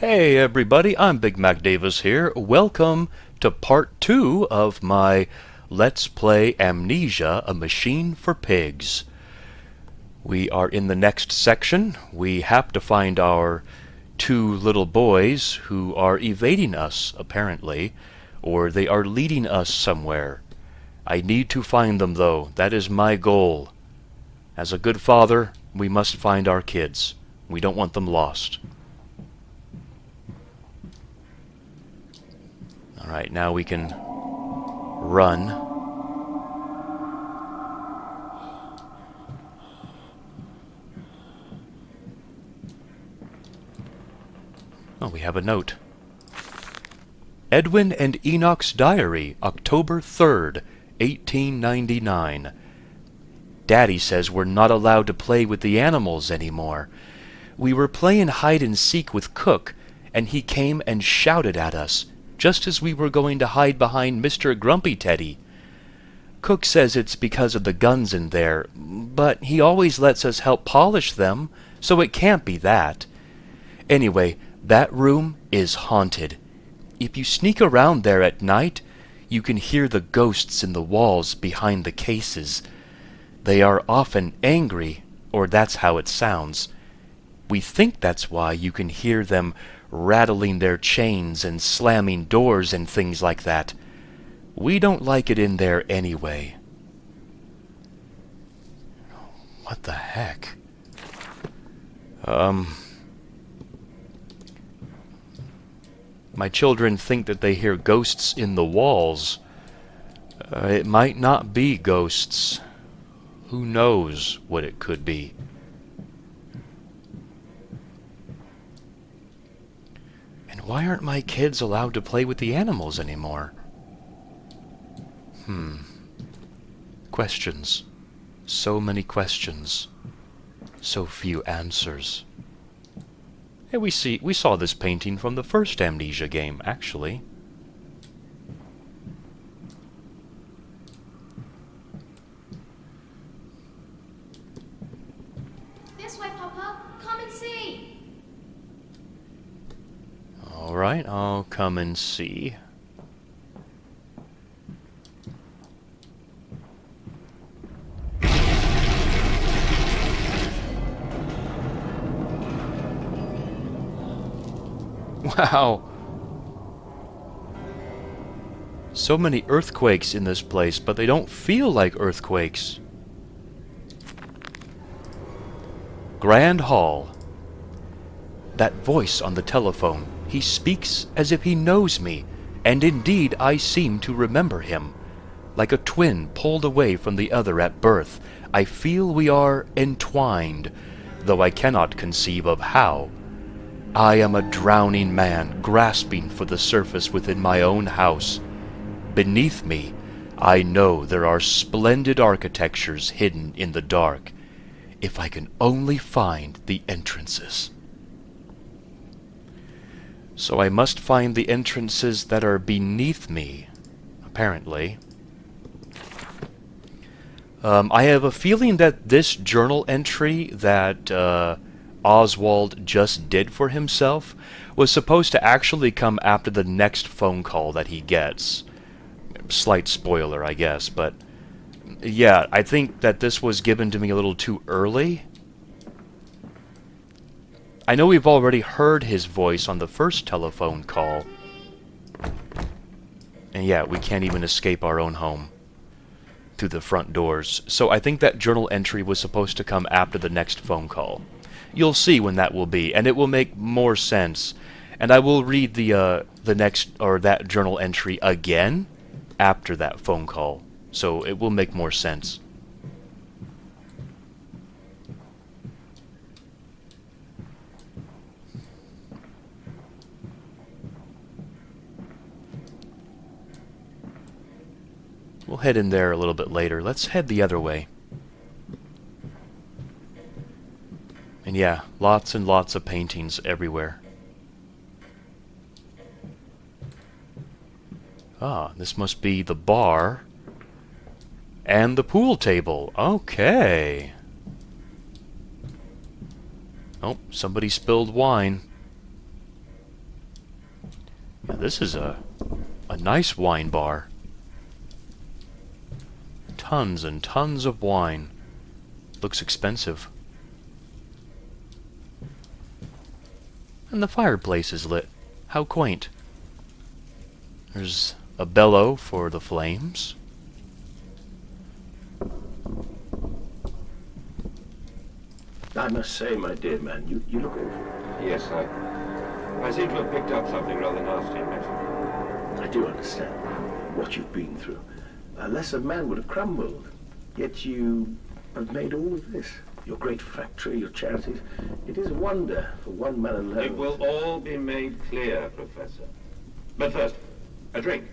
Hey everybody, I'm Big Mac Davis here. Welcome to part 2 of my Let's Play Amnesia, a Machine for Pigs. We are in the next section. We have to find our two little boys who are evading us, apparently, or they are leading us somewhere. I need to find them, though. That is my goal. As a good father, we must find our kids. We don't want them lost. Alright, now we can run. Oh, we have a note. Edwin and Enoch's Diary, October 3rd, 1899. Daddy says we're not allowed to play with the animals anymore. We were playing hide-and-seek with Cook, and he came and shouted at us, just as we were going to hide behind Mr. Grumpy Teddy. Cook says it's because of the guns in there, but he always lets us help polish them, so it can't be that. Anyway, that room is haunted. If you sneak around there at night, you can hear the ghosts in the walls behind the cases. They are often angry, or that's how it sounds. We think that's why you can hear them rattling their chains and slamming doors and things like that. We don't like it in there anyway. What the heck? My children think that they hear ghosts in the walls. It might not be ghosts. Who knows what it could be? And why aren't my kids allowed to play with the animals anymore? Questions. So many questions. So few answers. Hey, we saw this painting from the first Amnesia game, actually. This way, Papa. Come and see. Alright, I'll come and see. Wow! So many earthquakes in this place, but they don't feel like earthquakes. Grand Hall. That voice on the telephone. He speaks as if he knows me, and indeed I seem to remember him. Like a twin pulled away from the other at birth, I feel we are entwined, though I cannot conceive of how. I am a drowning man, grasping for the surface within my own house. Beneath me, I know there are splendid architectures hidden in the dark, if I can only find the entrances. So I must find the entrances that are beneath me, apparently. I have a feeling that this journal entry that Oswald just did for himself was supposed to actually come after the next phone call that he gets. Slight spoiler, I guess, but yeah, I think that this was given to me a little too early. I know we've already heard his voice on the first telephone call. And yeah, we can't even escape our own home through the front doors. So I think that journal entry was supposed to come after the next phone call. You'll see when that will be, and it will make more sense. And I will read the next, or that journal entry again after that phone call. So it will make more sense. We'll head in there a little bit later. Let's head the other way. And yeah, lots and lots of paintings everywhere. Ah, this must be the bar and the pool table. Okay. Oh, somebody spilled wine. Yeah, this is a nice wine bar. Tons and tons of wine. Looks expensive. And the fireplace is lit. How quaint. There's a bellow for the flames. I must say, my dear man, you look awful. Yes, I seem to have picked up something rather nasty in Mexico. I do understand what you've been through. A lesser man would have crumbled. Yet you have made all of this. Your great factory, your charities. It is a wonder for one man alone. It will all be made clear, Professor. But first, a drink.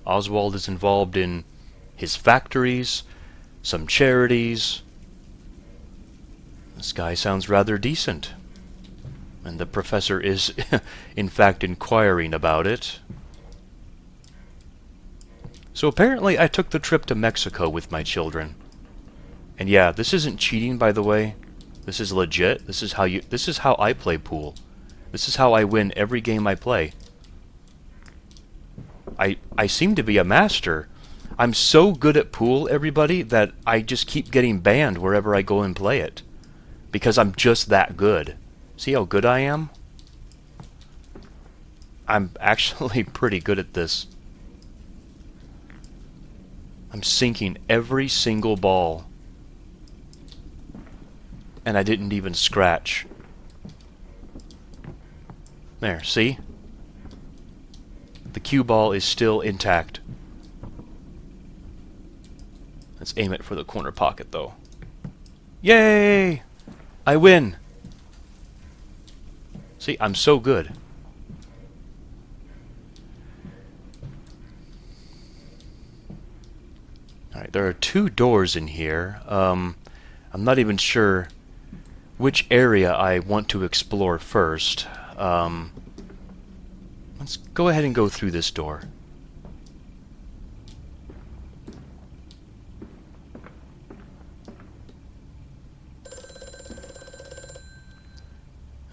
Oswald is involved in his factories, some charities. This guy sounds rather decent. And the professor is, in fact, inquiring about it. So apparently I took the trip to Mexico with my children. And yeah, this isn't cheating, by the way. This is legit. This is how I play pool. This is how I win every game I play. I seem to be a master. I'm so good at pool, everybody, that I just keep getting banned wherever I go and play it. Because I'm just that good. See how good I am? I'm actually pretty good at this. I'm sinking every single ball. And I didn't even scratch. There, see? The cue ball is still intact. Let's aim it for the corner pocket, though. Yay! I win! See, I'm so good. Alright, there are 2 doors in here. I'm not even sure which area I want to explore first. Let's go ahead and go through this door.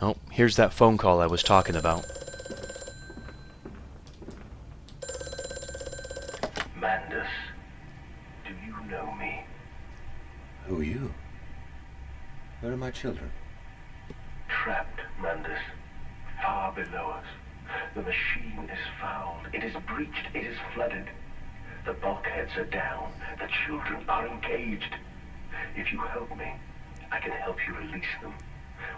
Oh, here's that phone call I was talking about. Mandus, do you know me? Who are you? Where are my children? Trapped, Mandus. Far below us. The machine is fouled. It is breached. It is flooded. The bulkheads are down. The children are engaged. If you help me, I can help you release them.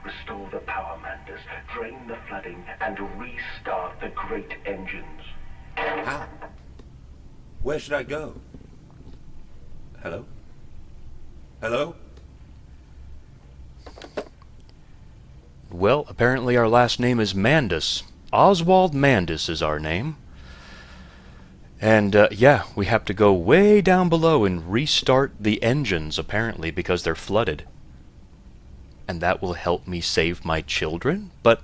Restore the power, Mandus. Drain the flooding and restart the great engines. How? Where should I go? Hello? Hello? Well, apparently our last name is Mandus. Oswald Mandus is our name. And, yeah, we have to go way down below and restart the engines, apparently, because they're flooded. And that will help me save my children? But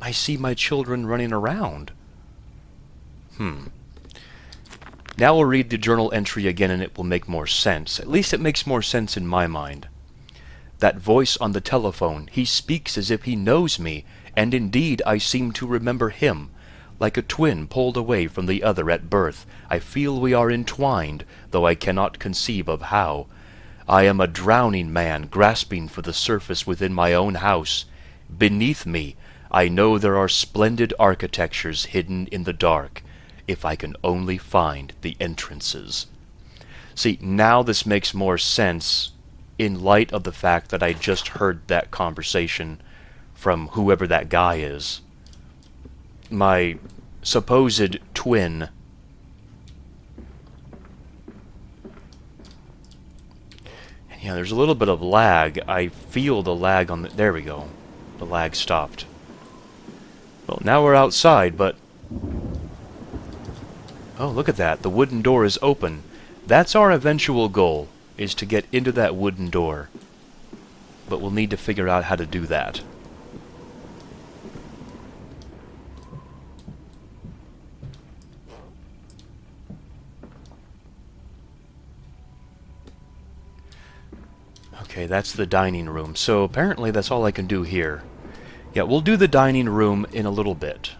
I see my children running around. Now we'll read the journal entry again and it will make more sense. At least it makes more sense in my mind. That voice on the telephone, he speaks as if he knows me, and indeed I seem to remember him. Like a twin pulled away from the other at birth, I feel we are entwined, though I cannot conceive of how. I am a drowning man grasping for the surface within my own house. Beneath me, I know there are splendid architectures hidden in the dark, if I can only find the entrances. See, now this makes more sense in light of the fact that I just heard that conversation from whoever that guy is. My supposed twin. And yeah, there's a little bit of lag. I feel the lag on the... There we go. The lag stopped. Well, now we're outside, but... Oh, look at that. The wooden door is open. That's our eventual goal, is to get into that wooden door. But we'll need to figure out how to do that. Okay, that's the dining room. So apparently that's all I can do here. Yeah, we'll do the dining room in a little bit.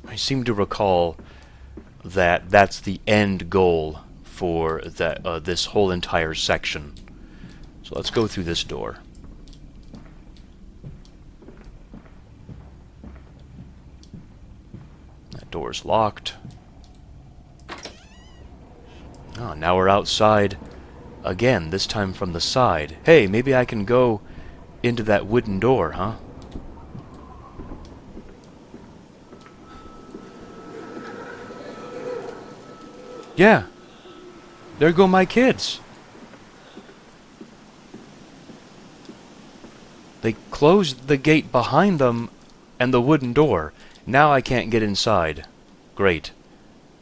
I seem to recall that that's the end goal for this whole entire section. So let's go through this door. That door's locked. Oh, now we're outside again, this time from the side. Hey, maybe I can go into that wooden door, huh? Yeah. There go my kids. They closed the gate behind them and the wooden door. Now I can't get inside. Great.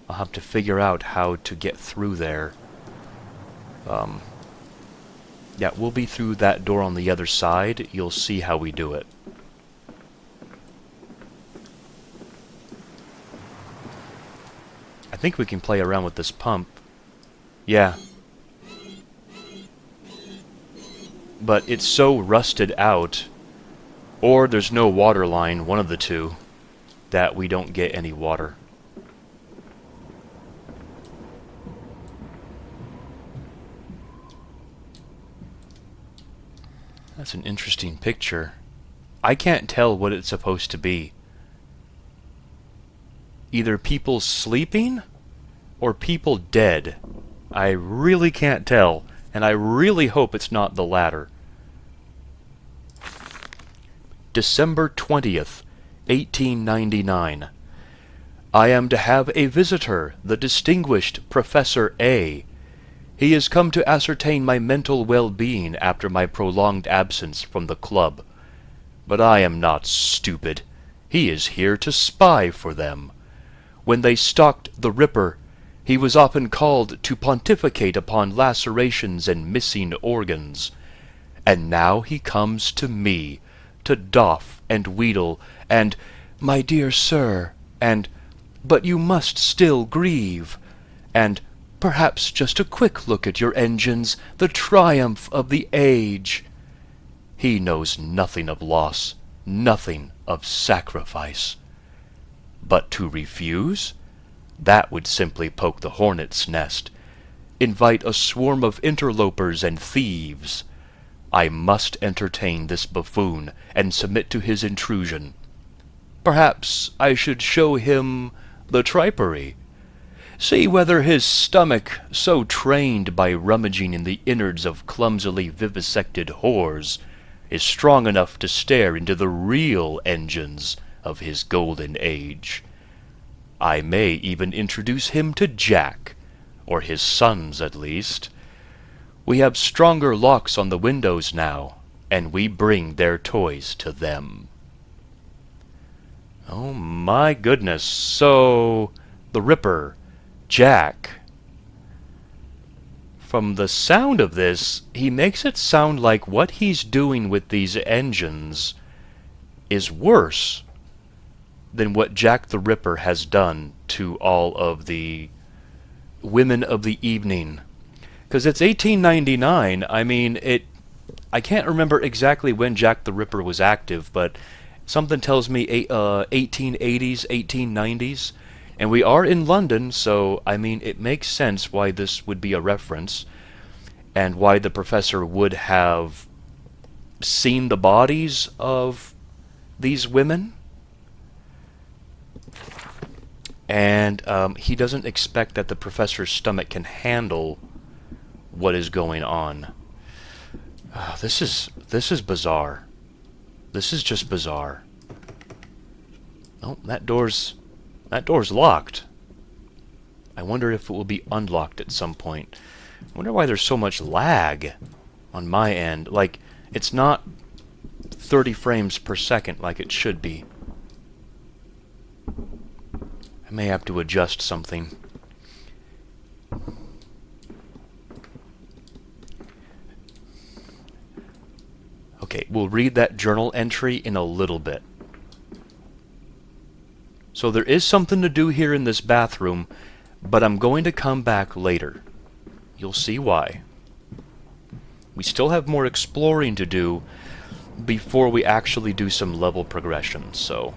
I'll have to figure out how to get through there. Yeah, we'll be through that door on the other side. You'll see how we do it. I think we can play around with this pump. Yeah. But it's so rusted out, or there's no water line, one of the two, that we don't get any water. That's an interesting picture. I can't tell what it's supposed to be. Either people sleeping or people dead. I really can't tell, and I really hope it's not the latter. December 20th, 1899. I am to have a visitor, the distinguished Professor A. He has come to ascertain my mental well-being after my prolonged absence from the club. But I am not stupid. He is here to spy for them. When they stalked the Ripper, he was often called to pontificate upon lacerations and missing organs. And now he comes to me, to doff and wheedle, and, "My dear sir," and, "But you must still grieve," and, "Perhaps just a quick look at your engines, the triumph of the age." He knows nothing of loss, nothing of sacrifice. But to refuse? That would simply poke the hornet's nest, invite a swarm of interlopers and thieves. I must entertain this buffoon and submit to his intrusion. Perhaps I should show him the tripery. See whether his stomach, so trained by rummaging in the innards of clumsily vivisected whores, is strong enough to stare into the real engines of his golden age. I may even introduce him to Jack, or his sons at least. We have stronger locks on the windows now, and we bring their toys to them. Oh my goodness, so the Ripper, Jack. From the sound of this, he makes it sound like what he's doing with these engines is worse than what Jack the Ripper has done to all of the women of the evening. Because it's 1899, I mean, I can't remember exactly when Jack the Ripper was active, but something tells me 1880s, 1890s. And we are in London, so, I mean, it makes sense why this would be a reference, and why the professor would have seen the bodies of these women. And he doesn't expect that the professor's stomach can handle what is going on. This is bizarre. This is just bizarre. Oh, that door's locked. I wonder if it will be unlocked at some point. I wonder why there's so much lag on my end. Like, it's not 30 frames per second like it should be. I may have to adjust something. Okay, we'll read that journal entry in a little bit. So there is something to do here in this bathroom, but I'm going to come back later. You'll see why. We still have more exploring to do, before we actually do some level progression, so...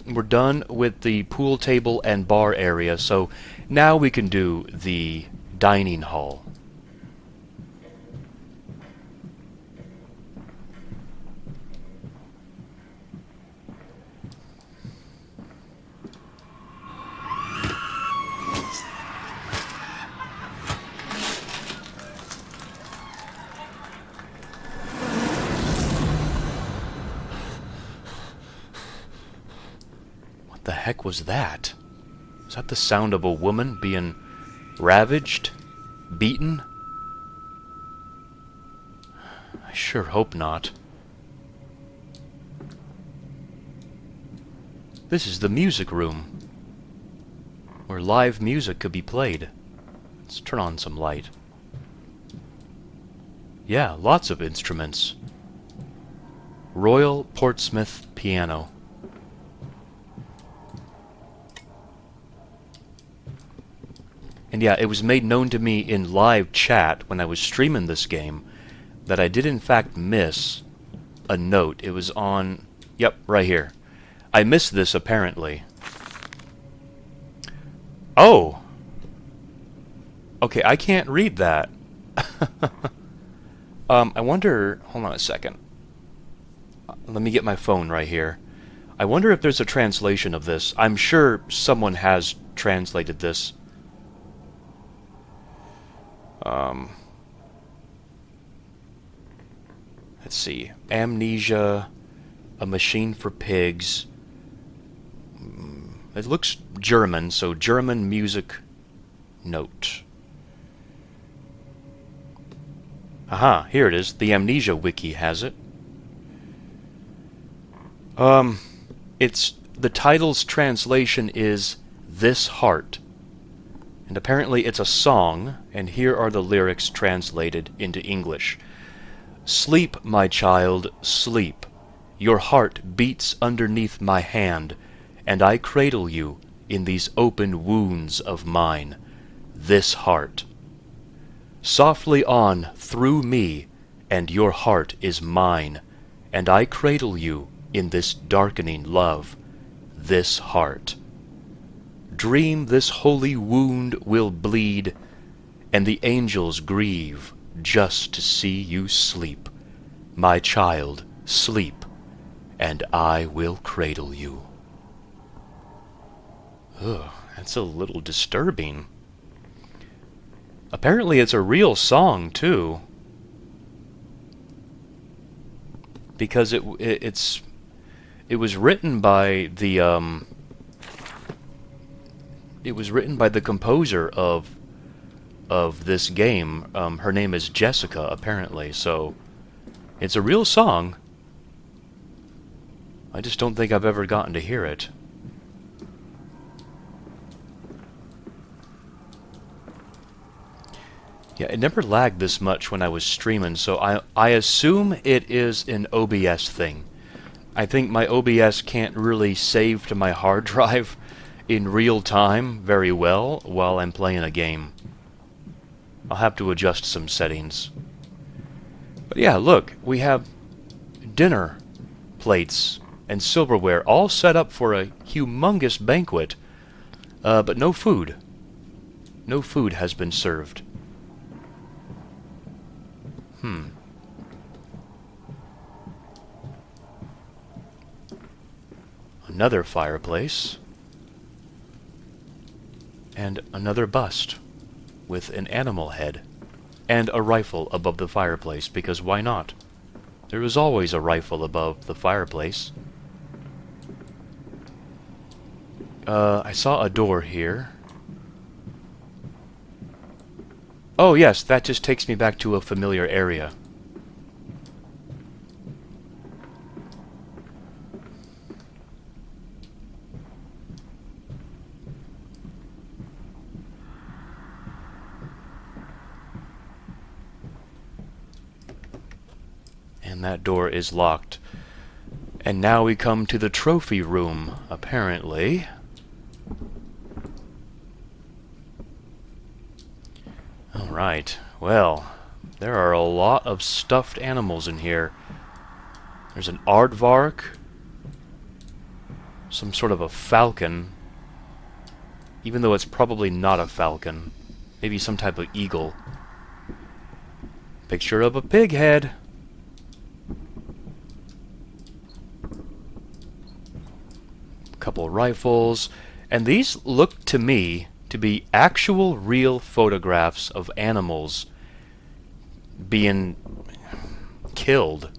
We're done with the pool table and bar area, so now we can do the dining hall. What the heck was that? Is that the sound of a woman being ravaged? Beaten? I sure hope not. This is the music room, where live music could be played. Let's turn on some light. Yeah, lots of instruments. Royal Portsmouth piano. And yeah, it was made known to me in live chat when I was streaming this game that I did in fact miss a note. It was on... Yep, right here. I missed this apparently. Oh! Okay, I can't read that. I wonder... Hold on a second. Let me get my phone right here. I wonder if there's a translation of this. I'm sure someone has translated this. Let's see. Amnesia, A Machine for Pigs. It looks German, so German music note. Aha, here it is. The Amnesia wiki has it. It's... The title's translation is This Heart. And apparently it's a song, and here are the lyrics translated into English. Sleep, my child, sleep. Your heart beats underneath my hand, and I cradle you in these open wounds of mine. This heart. Softly on through me, and your heart is mine, and I cradle you in this darkening love. This heart. Dream this holy wound will bleed, and the angels grieve just to see you sleep. My child, sleep, and I will cradle you. Ugh, that's a little disturbing. Apparently it's a real song, too. Because it was written by the, it was written by the composer of this game. Her name is Jessica, apparently, so it's a real song. I just don't think I've ever gotten to hear it. Yeah, it never lagged this much when I was streaming, so I assume it is an OBS thing. I think my OBS can't really save to my hard drive in real time very well while I'm playing a game. I'll have to adjust some settings. But yeah, look, we have dinner plates and silverware all set up for a humongous banquet, but no food. No food has been served. Another fireplace. And another bust with an animal head. And a rifle above the fireplace, because why not? There is always a rifle above the fireplace. I saw a door here. Oh yes, that just takes me back to a familiar area. And that door is locked. And now we come to the trophy room, apparently. Alright, well, there are a lot of stuffed animals in here. There's an aardvark, some sort of a falcon, even though it's probably not a falcon. Maybe some type of eagle. Picture of a pig head. Couple rifles, and these look to me to be actual real photographs of animals being killed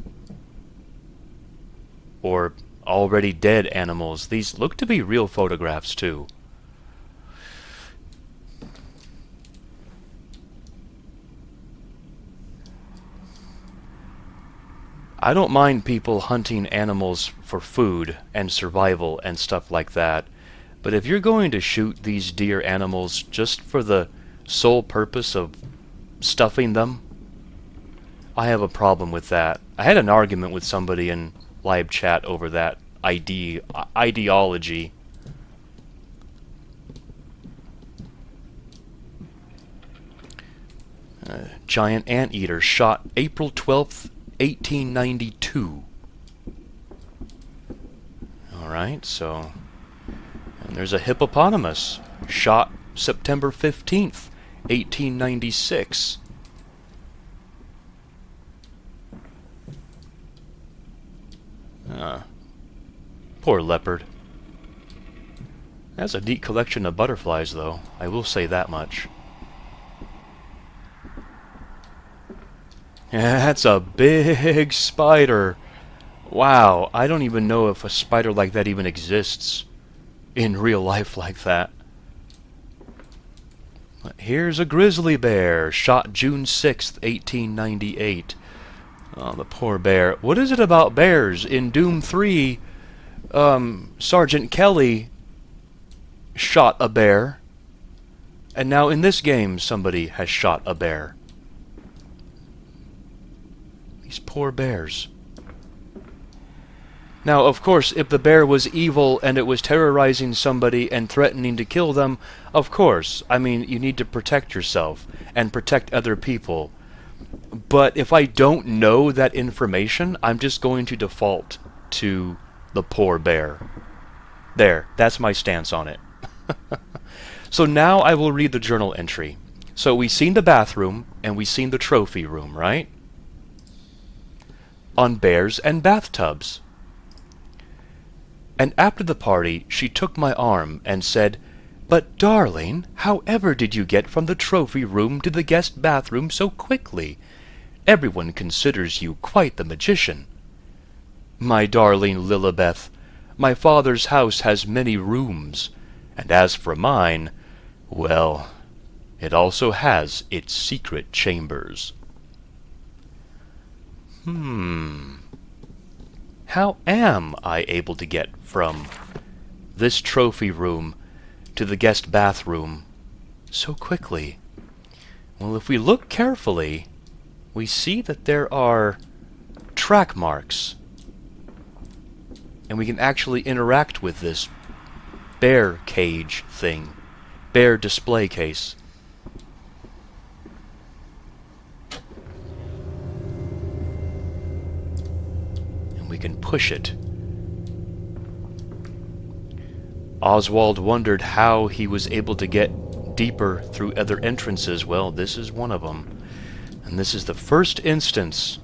or already dead animals. These look to be real photographs too. I don't mind people hunting animals for food and survival and stuff like that, but if you're going to shoot these deer animals just for the sole purpose of stuffing them, I have a problem with that. I had an argument with somebody in live chat over that ideology. Giant anteater shot April 12th, 1892. Alright, so... And there's a hippopotamus shot September 15th, 1896. Poor leopard. That's a neat collection of butterflies, though. I will say that much. Yeah, that's a big spider. Wow, I don't even know if a spider like that even exists in real life like that. Here's a grizzly bear, shot June 6th, 1898. Oh, the poor bear. What is it about bears? In Doom 3, Sergeant Kelly shot a bear, and now in this game somebody has shot a bear. These poor bears. Now, of course, if the bear was evil and it was terrorizing somebody and threatening to kill them, of course, I mean, you need to protect yourself and protect other people. But if I don't know that information, I'm just going to default to the poor bear. There, that's my stance on it. So now I will read the journal entry. So we've seen the bathroom and we've seen the trophy room, right? On bears and bathtubs. And after the party, she took my arm and said, "But darling, however did you get from the trophy room to the guest bathroom so quickly? Everyone considers you quite the magician." "My darling Lilibeth, my father's house has many rooms, and as for mine, well, it also has its secret chambers." How am I able to get from this trophy room to the guest bathroom so quickly? Well, if we look carefully, we see that there are track marks. And we can actually interact with this bear cage thing, bear display case. And we can push it. Oswald wondered how he was able to get deeper through other entrances. Well, this is one of them. And this is the first instance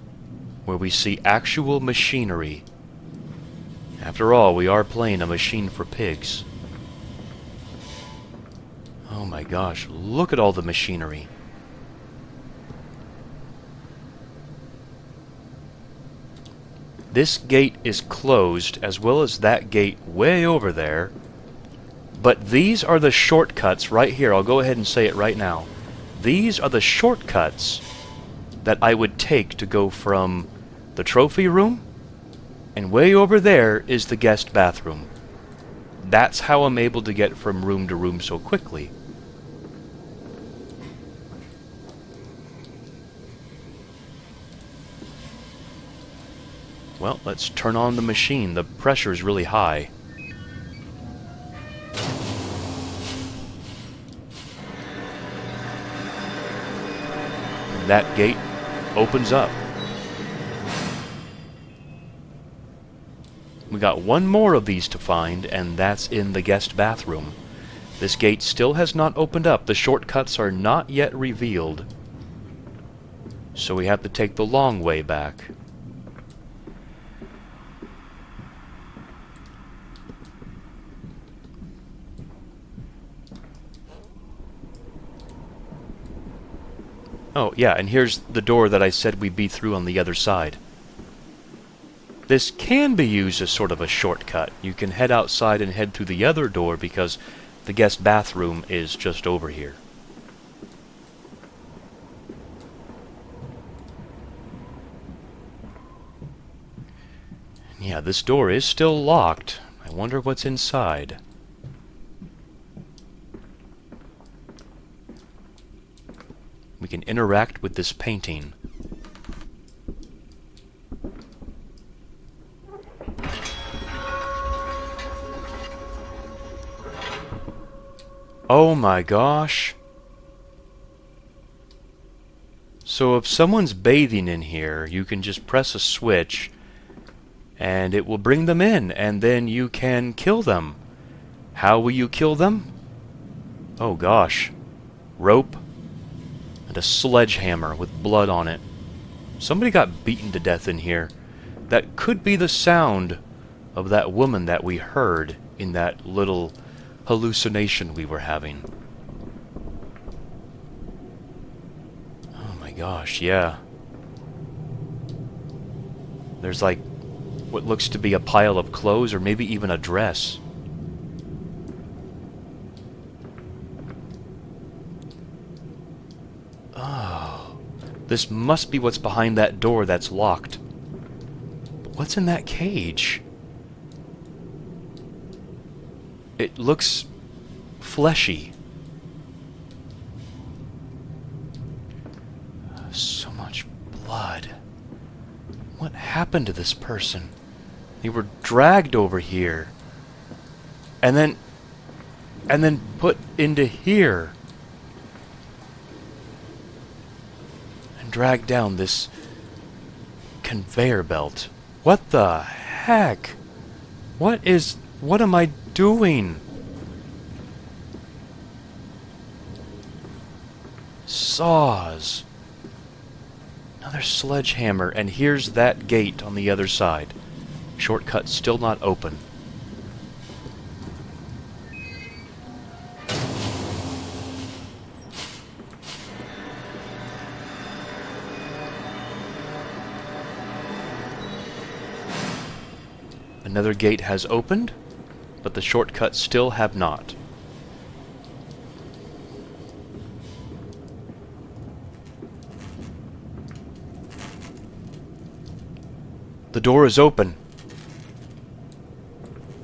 where we see actual machinery. After all, we are playing a machine for pigs. Oh my gosh, look at all the machinery. This gate is closed, as well as that gate way over there. But these are the shortcuts right here. I'll go ahead and say it right now. These are the shortcuts that I would take to go from the trophy room, and way over there is the guest bathroom. That's how I'm able to get from room to room so quickly. Well, let's turn on the machine. The pressure is really high. that gate opens up. We got one more of these to find, and that's in the guest bathroom. This gate still has not opened up. The shortcuts are not yet revealed. So we have to take the long way back. Oh, yeah, and here's the door that I said we'd be through on the other side. This can be used as sort of a shortcut. You can head outside and head through the other door because the guest bathroom is just over here. Yeah, this door is still locked. I wonder what's inside. We can interact with this painting. Oh my gosh. So if someone's bathing in here, you can just press a switch and it will bring them in, and then you can kill them. How will you kill them? Oh gosh. Rope and a sledgehammer with blood on it. Somebody got beaten to death in here. That could be the sound of that woman that we heard in that little hallucination we were having. Oh my gosh, yeah. There's like what looks to be a pile of clothes, or maybe even a dress. Oh, this must be what's behind that door that's locked. But what's in that cage? It looks fleshy. So much blood. What happened to this person? They were dragged over here. And then put into here. And dragged down this conveyor belt. What the heck? What am I doing? Saws. Another sledgehammer, and here's that gate on the other side. Shortcut still not open. Another gate has opened, but the shortcuts still have not. The door is open.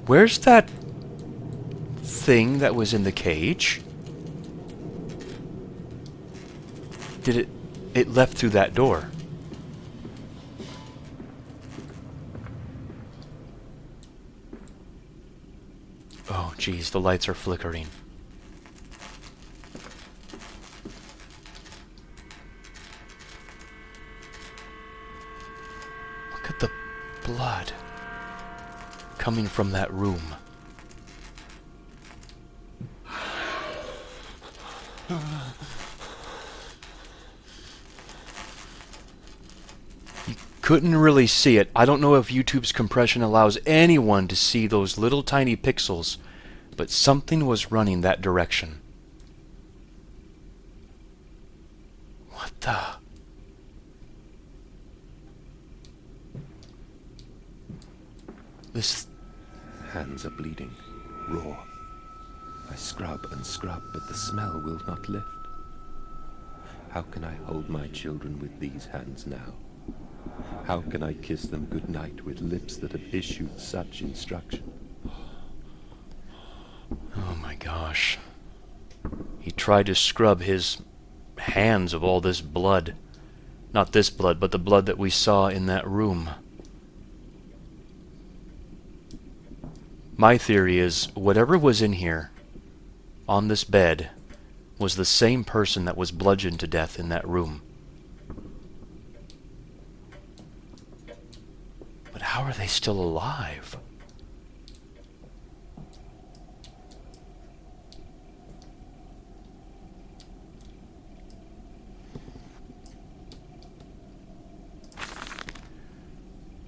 Where's that thing that was in the cage? It left through that door. Oh, geez, the lights are flickering. Look at the blood coming from that room. You couldn't really see it. I don't know if YouTube's compression allows anyone to see those little tiny pixels, but something was running that direction. What the? This... Hands are bleeding, raw. I scrub and scrub, but the smell will not lift. How can I hold my children with these hands now? How can I kiss them goodnight with lips that have issued such instruction? Oh my gosh. He tried to scrub his hands of all this blood. Not this blood, but the blood that we saw in that room. My theory is, whatever was in here, on this bed, was the same person that was bludgeoned to death in that room. How are they still alive?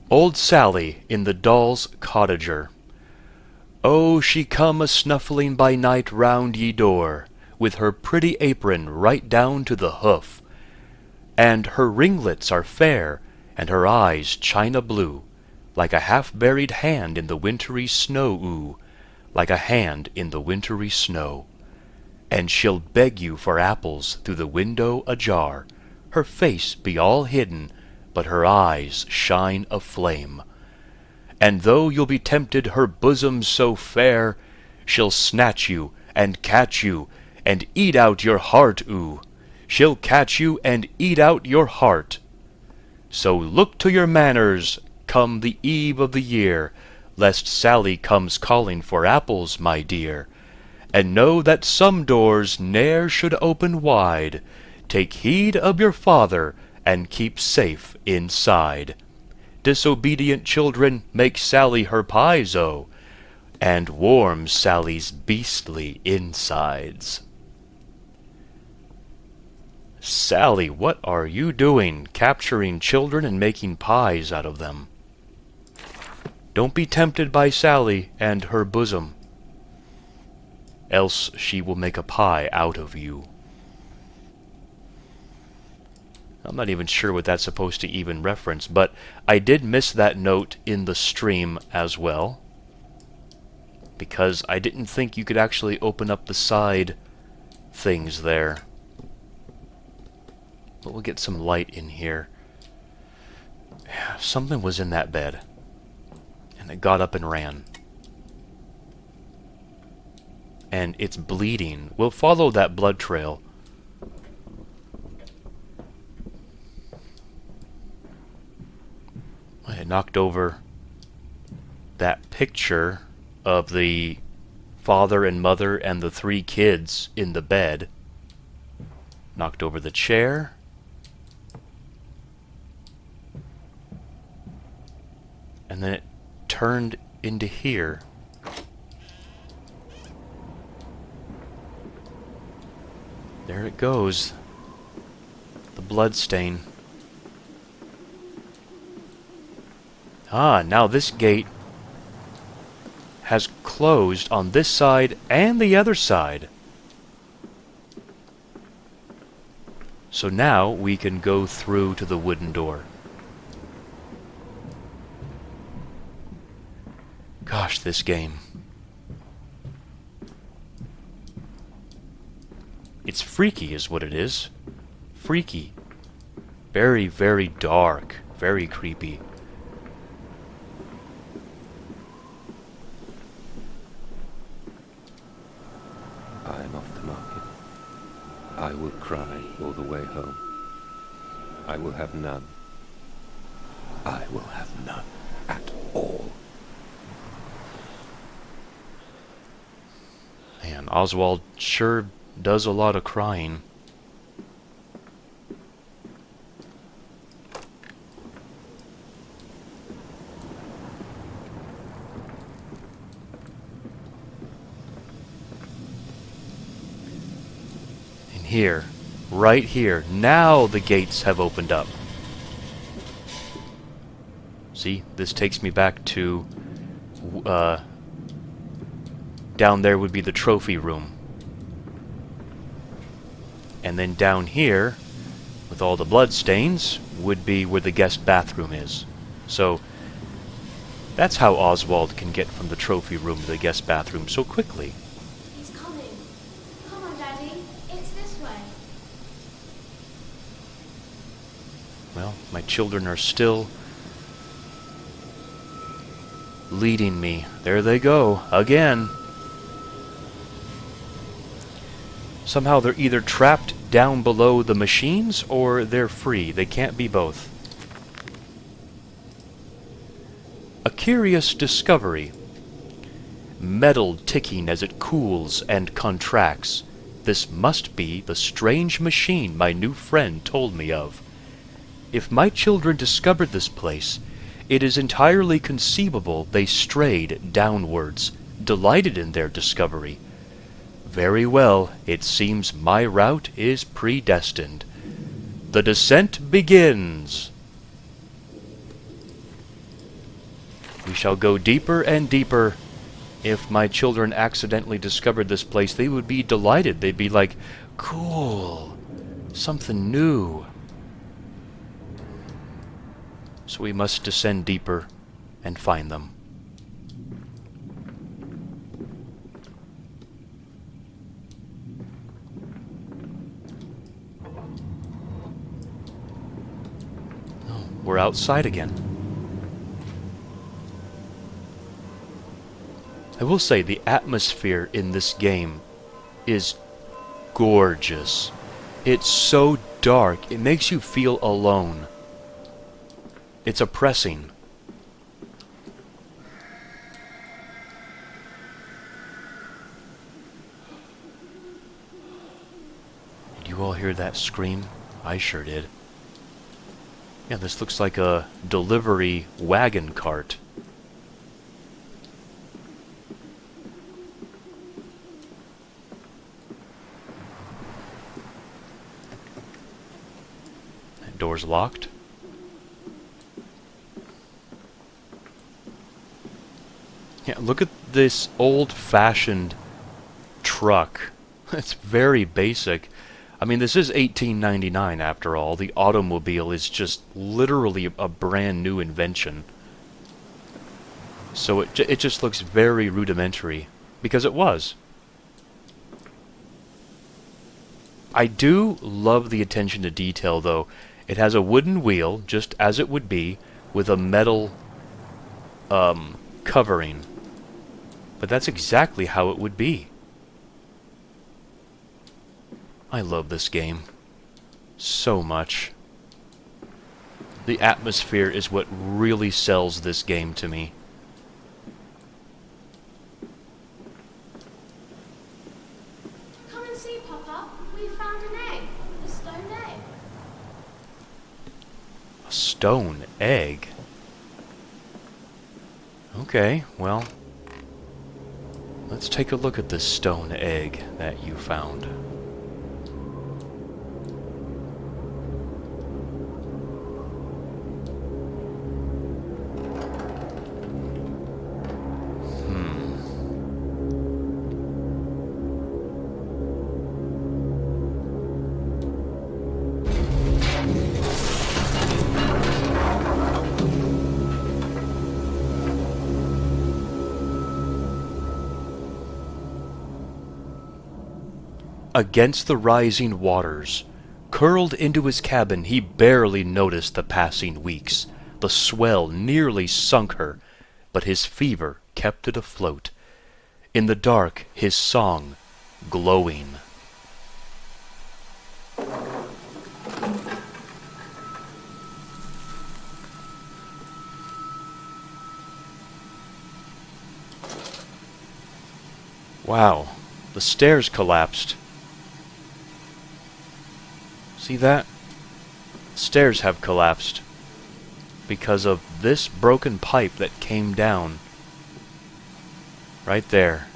Old Sally in the Doll's Cottager. Oh, she come a-snuffling by night round ye door, with her pretty apron right down to the hoof, and her ringlets are fair, and her eyes china blue, like a half-buried hand in the wintry snow, ooh, like a hand in the wintry snow. And she'll beg you for apples through the window ajar, her face be all hidden, but her eyes shine aflame. And though you'll be tempted, her bosom's so fair, she'll snatch you, and catch you, and eat out your heart, ooh. She'll catch you, and eat out your heart. So look to your manners, come the eve of the year, lest Sally comes calling for apples, my dear. And know that some doors ne'er should open wide. Take heed of your father, and keep safe inside. Disobedient children make Sally her pies, oh, and warm Sally's beastly insides. Sally, what are you doing, capturing children and making pies out of them? Don't be tempted by Sally and her bosom, else she will make a pie out of you. I'm not even sure what that's supposed to even reference, but I did miss that note in the stream as well, because I didn't think you could actually open up the side things there. But we'll get some light in here. Something was in that bed, and it got up and ran. And it's bleeding. We'll follow that blood trail. I knocked over that picture of the father and mother and the 3 kids in the bed. Knocked over the chair. And then it turned into here. There it goes. The blood stain. Ah, now this gate has closed on this side and the other side. So now we can go through to the wooden door. Gosh, this game. It's freaky is what it is. Freaky. Very, very dark. Very creepy. I am off the market. I will cry all the way home. I will have none. I will have none at all. Man, Oswald sure does a lot of crying. And here, right here, now the gates have opened up. See, this takes me back to, down there would be the trophy room. And then down here, with all the blood stains, would be where the guest bathroom is. So, that's how Oswald can get from the trophy room to the guest bathroom so quickly. He's coming. Come on, Daddy. It's this way. Well, my children are still leading me. There they go, again. Somehow they're either trapped down below the machines or they're free. They can't be both. A curious discovery. Metal ticking as it cools and contracts. This must be the strange machine my new friend told me of. If my children discovered this place, it is entirely conceivable they strayed downwards, delighted in their discovery. Very well, it seems my route is predestined. The descent begins. We shall go deeper and deeper. If my children accidentally discovered this place, they would be delighted. They'd be like, cool, something new. So we must descend deeper and find them. Oh, we're outside again. I will say the atmosphere in this game is gorgeous. It's so dark, it makes you feel alone. It's oppressing. Did you all hear that scream? I sure did. Yeah, this looks like a delivery wagon cart. That door's locked. Yeah, look at this old-fashioned truck. It's very basic. I mean, this is 1899 after all. The automobile is just literally a brand new invention. So it just looks very rudimentary, because it was. I do love the attention to detail, though. It has a wooden wheel, just as it would be, with a metal covering. But that's exactly how it would be. I love this game so much. The atmosphere is what really sells this game to me. Come and see, Papa. We found an egg. A stone egg. A stone egg? Okay, well, let's take a look at this stone egg that you found. Against the rising waters, curled into his cabin, he barely noticed the passing weeks. The swell nearly sunk her, but his fever kept it afloat. In the dark, his song glowing. Wow, the stairs collapsed. See that? Stairs have collapsed because of this broken pipe that came down. Right there.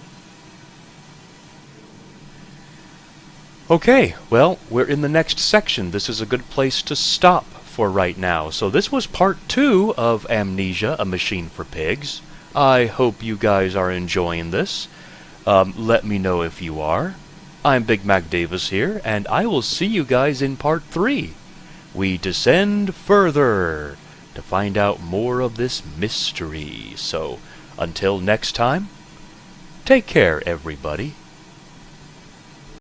Okay, well, we're in the next section. This is a good place to stop for right now. So this was part 2 of Amnesia, A Machine for Pigs. I hope you guys are enjoying this. Let me know if you are. I'm Big Mac Davis here, and I will see you guys in part 3. We descend further to find out more of this mystery. So, until next time, take care, everybody.